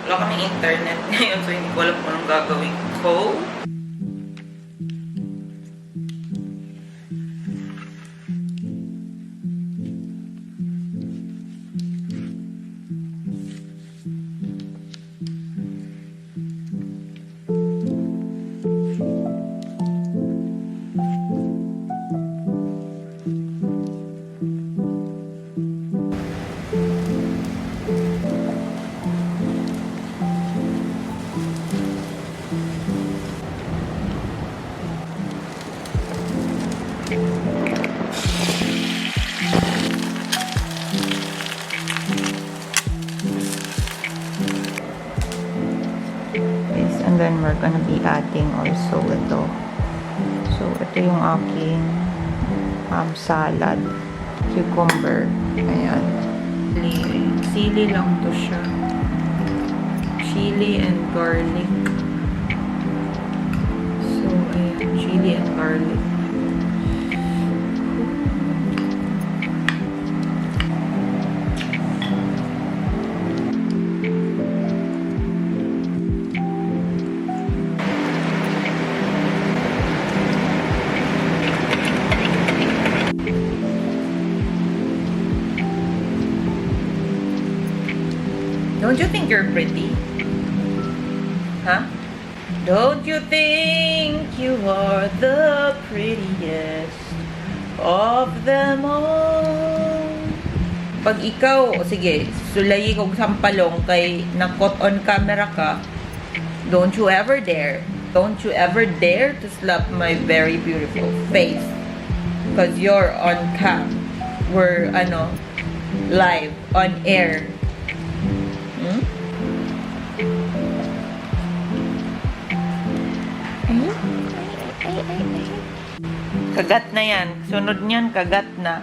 Wala kaming internet ngayon, so hindi ko alam kung anong gagawin ko. And then we're gonna be adding also ito. So, ito yung aking salad. Cucumber. Ayan. Sili lang to siya. Chili and garlic. So, ayan. Chili and garlic. Don't you think you're pretty? Huh? Don't you think you are the prettiest of them all? Pag ikaw, sige, sulayi kong sampalong kay nakot on camera ka, don't you ever dare to slap my very beautiful face. Because you're on cam. We're, live, on air. Kagat na yan. Sunod niyan, kagat na.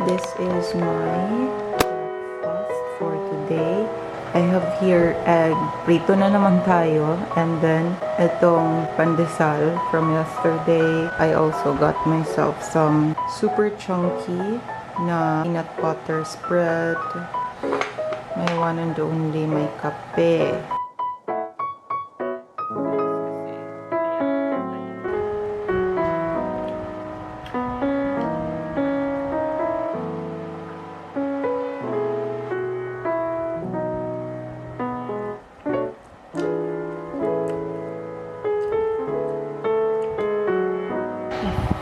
This is my breakfast for today. I have here egg. Prito na naman tayo. And then, itong pandesal from yesterday. I also got myself some super chunky na peanut butter spread. My one and only, may kape.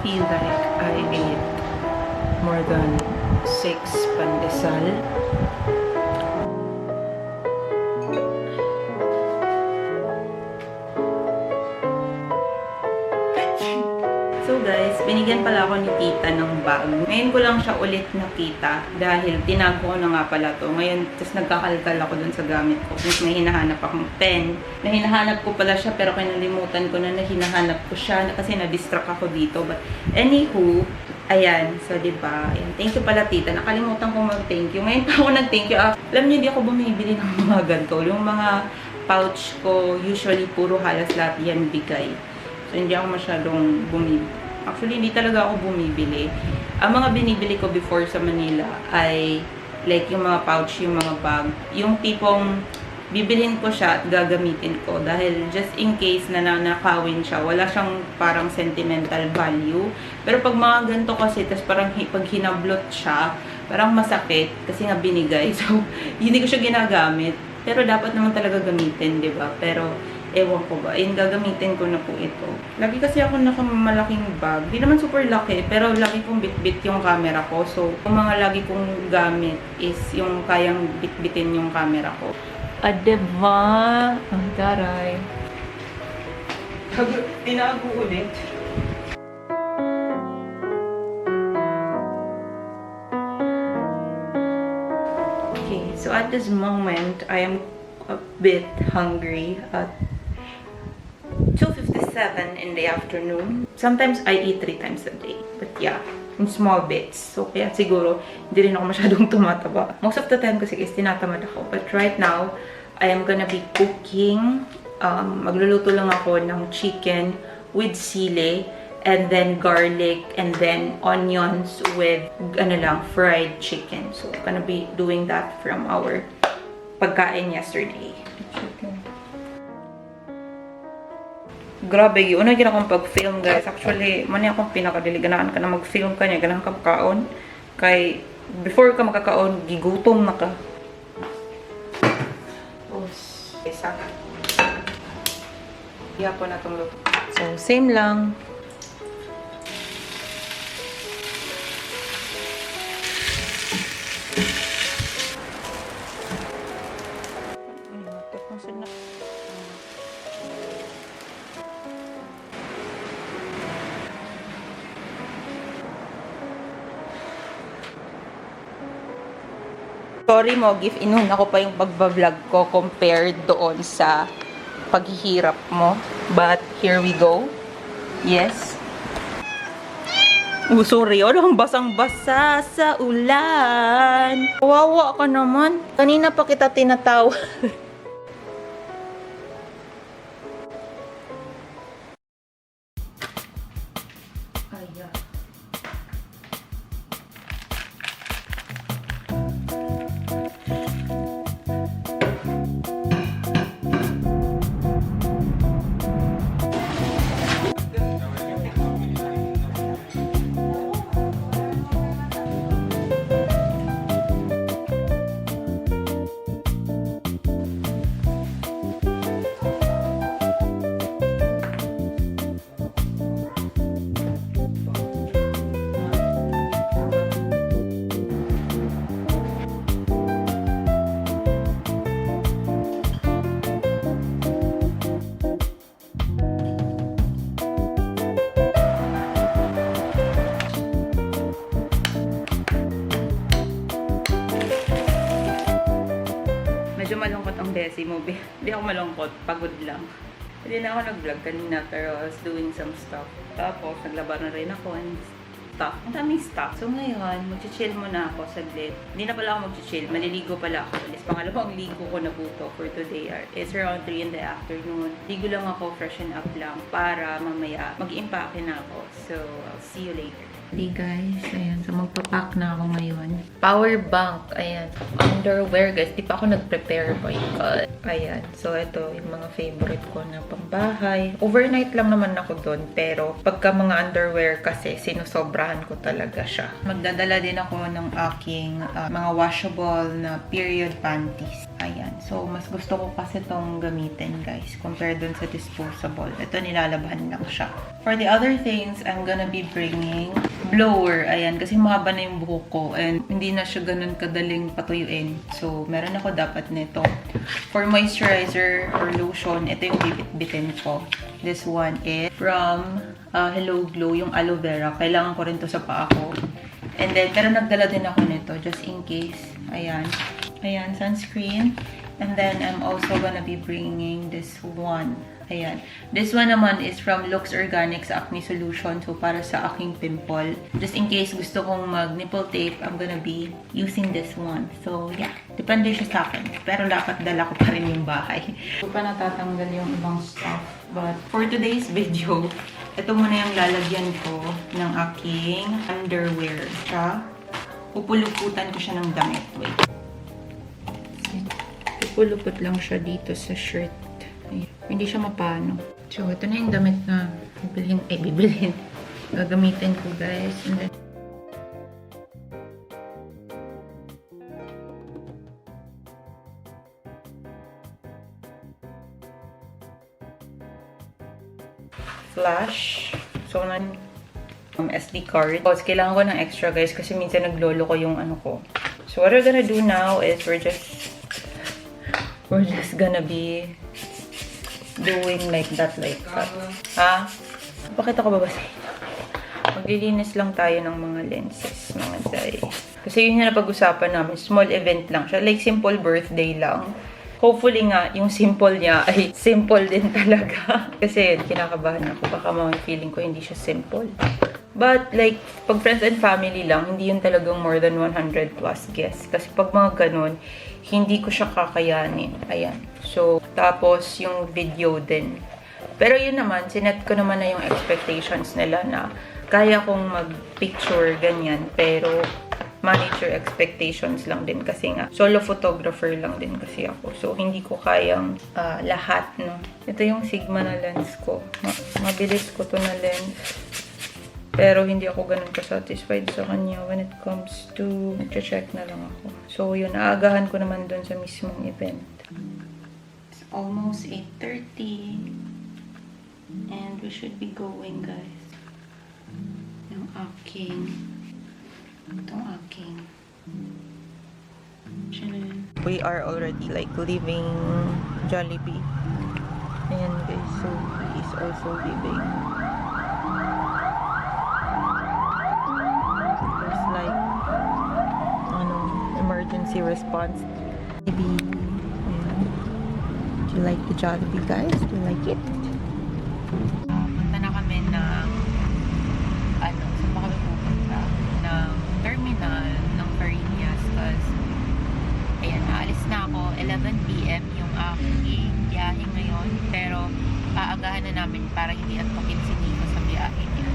Feel like I ate more than 6 pandesal. So guys, binigyan pala ako ni tita ng bag. Ngayon ko lang siya ulit nakita dahil tinago ko na nga pala to. Ngayon, tapos nagkakalkal ako dun sa gamit ko. Since may hinahanap akong pen. Na hinahanap ko pala siya pero kinalimutan ko na hinahanap ko siya kasi na-distract ako dito. But anywho, ayan. So, diba? Ayan. Thank you pala tita. Nakalimutan ko mag-thank you. Ngayon pa ako nag-thank you. Alam niyo, hindi ako bumibili ng mga ganito. Yung mga pouch ko, usually puro halos lahat yan bigay. So, hindi ako masyadong bumibili. Actually, hindi talaga ako bumibili. Ang mga binibili ko before sa Manila ay like yung mga pouch, yung mga bag. Yung tipong bibilhin ko siya at gagamitin ko. Dahil just in case na nanakawin siya, wala siyang parang sentimental value. Pero pag mga ganito kasi, tas parang pag hinablot siya, parang masakit kasi nga binigay. So, hindi ko siya ginagamit. Pero dapat naman talaga gamitin, di ba? Pero, ewan ko ba, ayun, gagamitin ko na po ito. Lagi kasi ako nakamalaking bag. Di naman super laki, pero lagi kong bit-bit yung camera ko. So, yung mga lagi kong gamit is yung kayang bit-bitin yung camera ko. Diba? Ang taray. Tinago ulit. Okay. So at this moment, I am a bit hungry at 2:57 in the afternoon. Sometimes I eat 3 times a day. But yeah, in small bits. So kaya siguro, hindi rin ako masyadong tumataba. Most of the time kasi is tinatamad ako. But right now, I am gonna be cooking. Magluluto lang ako ng chicken with sile, and then garlic, and then onions with fried chicken. So I'm gonna be doing that from our pagkain yesterday. Grabe, yun na akong pag-film, guys. Actually, mani akong pinakadili. Ganahan ka na mag-film ka niya. Ganahan ka makaon. Kay, before ka makakaon, gigutom na ka. Isa. Iha po na itong luto. So, same lang. Sorry mo, if inuna ko pa yung pagbablog ko compared doon sa paghihirap mo. But, here we go. Yes. Sorry. Ang basang-basa sa ulan. Kawawa ka naman. Kanina pa kita tinatawag. Ayan. Medyo malungkot ang besi mo. Hindi ako malungkot. Pagod lang. Hindi na ako nag-vlog kanina pero I was doing some stuff. Tapos, naglaba na rin ako and stuff. Ang daming stuff. So ngayon, mag-chill muna ako saglit. Hindi na pala ako mag-chill. Maliligo pala ako. Is pangalawang ligo ko na buto for today. It's around 3 in the afternoon. Ligo lang ako, freshen up lang para mamaya mag-impake na ako. So, I'll see you later. Hey guys, ayan. So, magpapack na ako ngayon. Power bank, ayan. Underwear, guys. Di pa ako nag-prepare pa yun. Ayan. So, ito yung mga favorite ko na pambahay. Overnight lang naman ako doon. Pero, pagka mga underwear kasi, sinusobrahan ko talaga siya. Magdadala din ako ng aking mga washable na period panties. Ayan. So, mas gusto ko kasi itong gamitin, guys. Compared dun sa disposable. Ito, nilalabahan lang siya. For the other things, I'm gonna be bringing blower. Ayan. Kasi mahaba na yung buhok ko. And hindi na siya ganun kadaling patuyuin. So, meron ako dapat nito. For moisturizer or lotion, ito yung bibit-bitin ko. This one is from Hello Glow, yung aloe vera. Kailangan ko rin to sa paa ko. And then, pero nagdala din ako nito just in case. Ayan. Ayan, sunscreen. And then, I'm also gonna be bringing this one. Ayan. This one naman is from Lux Organics Acne Solution. So, para sa aking pimple. Just in case gusto kong mag-nipple tape, I'm gonna be using this one. So, yeah. Depende siya sa akin. Pero dapat dala ko pa rin yung bahay. So, pa natatanggal yung ibang stuff. But, for today's video, ito muna yung lalagyan ko ng aking underwear. Pupuluputan ko siya ng damit. Wait. Pupulupot lang siya dito sa shirt. Ayan. Hindi siya mapano. So, ito na yung damit na bibilhin. Gagamitin ko, guys. And then, flash. So, SD card. So, kailangan ko ng extra, guys, kasi minsan naglolo ko yung ano ko. So, what we're gonna do now is we're just gonna be doing like that. Ha? Bakit ako babasahin? Maglilinis lang tayo ng mga lenses, mga day. Kasi yun yung napag-usapan namin. Small event lang siya. Like, simple birthday lang. Hopefully nga, yung simple niya ay simple din talaga. Kasi kinakabahan ako. Baka mga feeling ko hindi siya simple. But, like, pag friends and family lang, hindi yun talagang more than 100 plus guests. Kasi pag mga ganun, hindi ko siya kakayanin. Ayan. So, tapos yung video din. Pero yun naman, sinet ko naman na yung expectations nila na kaya kong mag-picture, ganyan. Pero, manage your expectations lang din kasi nga solo photographer lang din kasi ako. So, hindi ko kayang lahat, no? Ito yung Sigma na lens ko. Mabilis ko to na lens. Pero, hindi ako ganun ka-satisfied sa kanya when it comes to nag-check na lang ako. So, yun. Naagahan ko naman dun sa mismong event. It's almost 8:30. And we should be going, guys. Yung aking... Itong aking... We are already like leaving Jollibee. Ayan guys, so he's also leaving. There's like emergency response. Maybe do you like the Jollibee, guys? Do you like it? Punta na kami ng saan ba kami pupunta? Ng terminal ng Carinias kasi ayan, naalis na ako 11 PM yung aking biyahe ngayon, pero aagahan na namin para hindi antokin si Nico sa biyahe niya.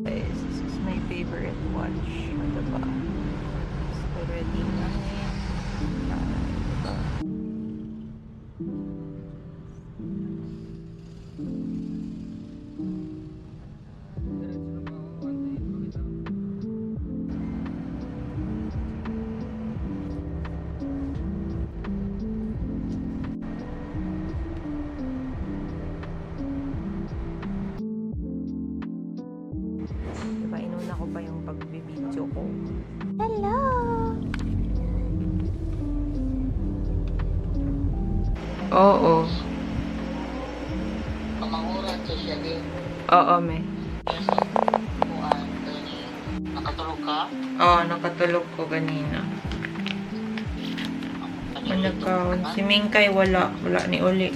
Guys, this is my favorite watch. Ano ba? It's already 9. Diba? Inuna ko pa yung pagbibideo ko. Hello! Oo. Pamanguran sa siya din. Oo, me. Nakatulog ka? Oo, nakatulog ko kanina. Manakaon. Si Mingkay wala. Wala ni Uli.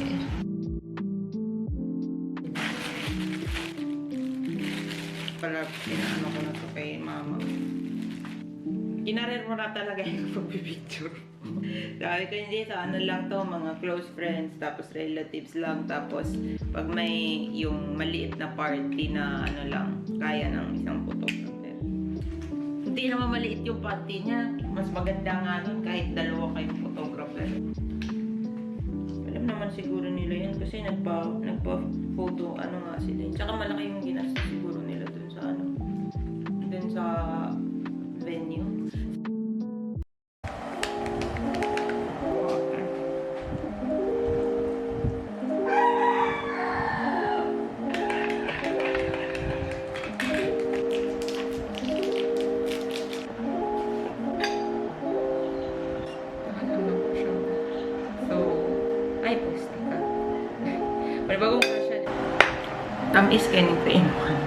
Pala, pinaano ko na to kay mama. Kinarir mo na talaga yung pag-picture. Sabi ko hindi, sa ano lang to, mga close friends, tapos relatives lang, tapos pag may yung maliit na party na ano lang, kaya ng isang photographer. Hindi naman maliit yung party niya, mas maganda nga nun kahit dalawa kayong photographer. Alam naman siguro nila yun kasi nagpa-photo, ano nga sila. Tsaka malaki yung ginastos siguro nila dun sa ano, dun sa venue. Bagong kasya. Tamis kayo ng painuan.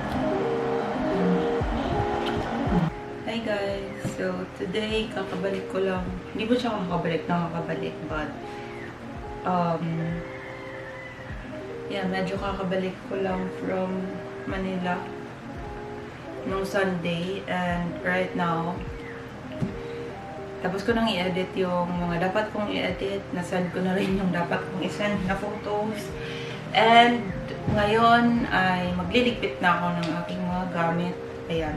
Hi guys! So, today, kakabalik ko lang. Hindi ko siya nakakabalik, but yeah, medyo kakabalik ko lang from Manila nung Sunday, and right now, tapos ko nang i-edit yung mga dapat kong i-edit. Nasend ko na rin yung dapat kong i-send na photos. And ngayon ay magliligpit na ako ng aking mga gamit. Ayan.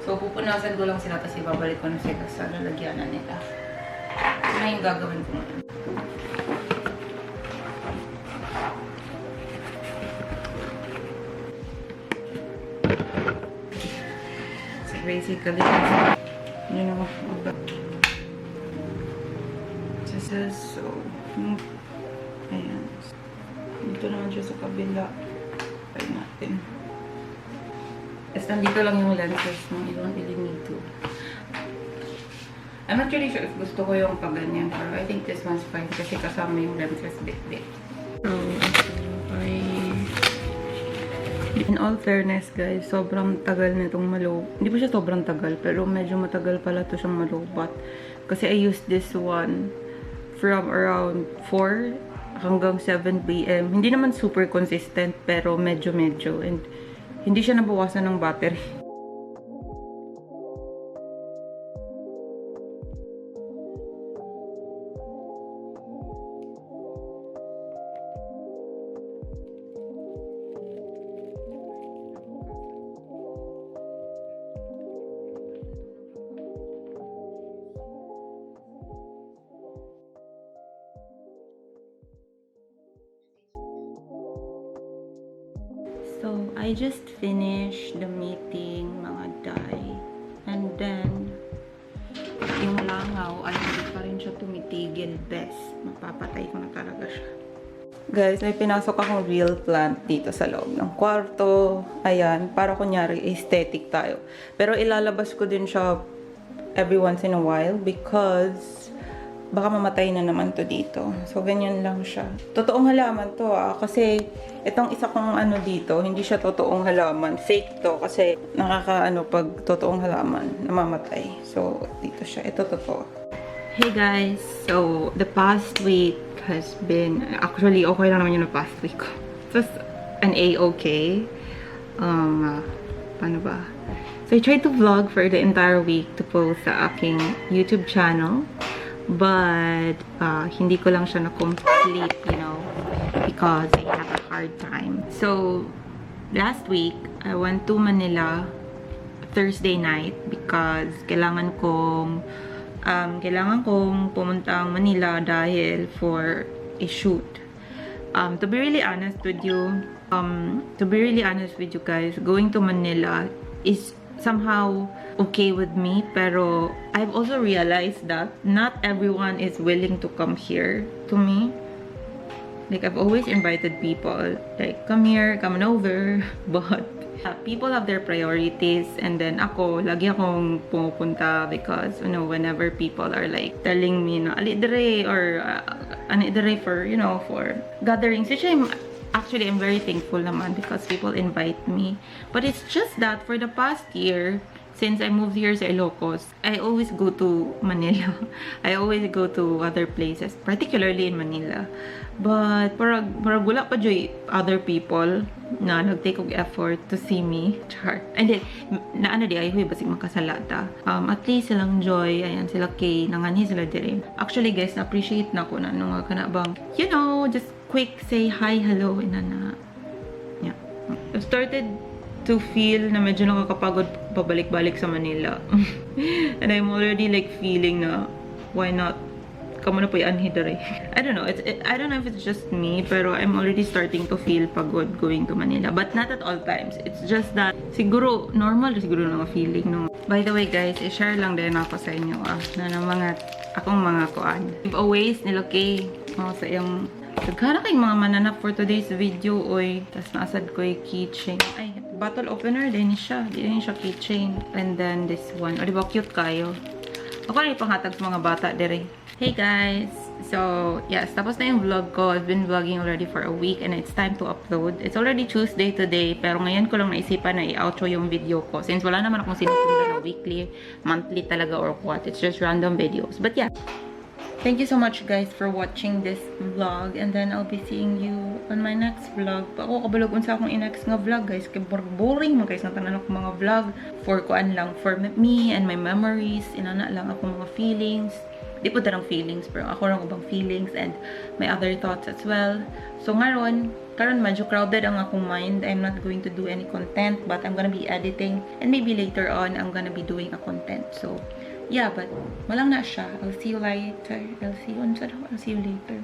So, pupunasan ko lang sila kasi babalik ko na sila sa lalagyanan nila. Ito na yung gagawin ko ngayon. So, basically, yun naman ako. So, ayan. Dito naman siya sa kabila. Try natin. Tapos nandito lang yung lenses ng ibang ilimito. I'm not really sure if gusto ko yung pag-ganyan. Pero I think this one's fine kasi kasama yung lenses bit-bit. So, I In all fairness guys, sobrang tagal nitong malobat. Hindi pa siya sobrang tagal, pero medyo matagal pala to siyang malobat. Kasi I used this one from around 4 hanggang 7 p.m. Hindi naman super consistent, pero medyo. And hindi siya nabawasan ng battery. So, I just finished the meeting, mga day. And then, yung langaw ay hindi pa rin siya tumitigil, best. Mapapatay ko na talaga siya. Guys, may pinasok akong real plant dito sa loob ng kwarto. Ayan, para kunyari aesthetic tayo. Pero ilalabas ko din siya every once in a while because baka mamatay na naman to dito. So, ganyan lang siya. Totoong halaman to kasi itong isa kong ano dito, hindi siya totoong halaman. Fake to kasi pag totoong halaman, namamatay. So, dito siya. Ito totoo. Hey guys! So, the past week has been, actually, okay lang naman yung past week ko. It was an A-okay. Paano ba? So, I tried to vlog for the entire week to post sa aking YouTube channel. But, hindi ko lang siya na-complete, because I have a hard time. So, last week, I went to Manila Thursday night because kailangan kong pumuntang Manila dahil for a shoot. To be really honest with you guys, going to Manila is somehow okay with me, pero I've also realized that not everyone is willing to come here to me. Like, I've always invited people, like, come here, come on over, but people have their priorities, and then lagi akong pumupunta because, whenever people are like telling me na ali dire or ani dire for, for gatherings, which I'm very thankful naman because people invite me. But it's just that for the past year, since I moved here sa Ilocos, I always go to Manila. I always go to other places, particularly in Manila. But parang wala pa joy other people na nag-take of effort to see me. Char. And then, ay huy basig makasalata. At least silang Joy, ayan, sila Kay, nangani sila dire. Actually guys, na-appreciate na ko na nung kana bang, just quick say hi, hello, inana. Yeah. I've started to feel na medyo nakakapagod pabalik-balik sa Manila. And I'm already like feeling na, why not? Kamo na po yanhi dere. I don't know. I don't know if it's just me, pero I'm already starting to feel pagod going to Manila. But not at all times. It's just that, normal siguro na feeling. No? By the way guys, i-share lang din ako sa inyo na ng akong mga kuan. Giveaways nilagay sa iyong nagkara kayong mga mananap for today's video, oy. Tapos naasad ko yung keychain. Ay, bottle opener din siya. Di din siya keychain. And then this one. O, diba cute kayo? Ako na ipanghatag sa mga bata dire. Hey guys! So, yes, tapos na yung vlog ko. I've been vlogging already for a week and it's time to upload. It's already Tuesday today, pero ngayon ko lang naisipan na i-outro yung video ko. Since wala naman akong sinusundan na weekly, monthly talaga or what. It's just random videos. But yeah. Thank you so much guys for watching this vlog, and then I'll be seeing you on my next vlog. Pa ako kabalog unsa akong next nga vlog guys, kay boring man guys ng tanan akong mga vlog for kuan lang, for me and my memories, inana lang akong mga feelings. Di po tarang feelings, pero ako lang ubang feelings and my other thoughts as well. So karon medyo crowded ang akong mind. I'm not going to do any content, but I'm gonna be editing, and maybe later on I'm gonna be doing a content. So yeah, but malang na siya. I'll see you later. I'll see you later.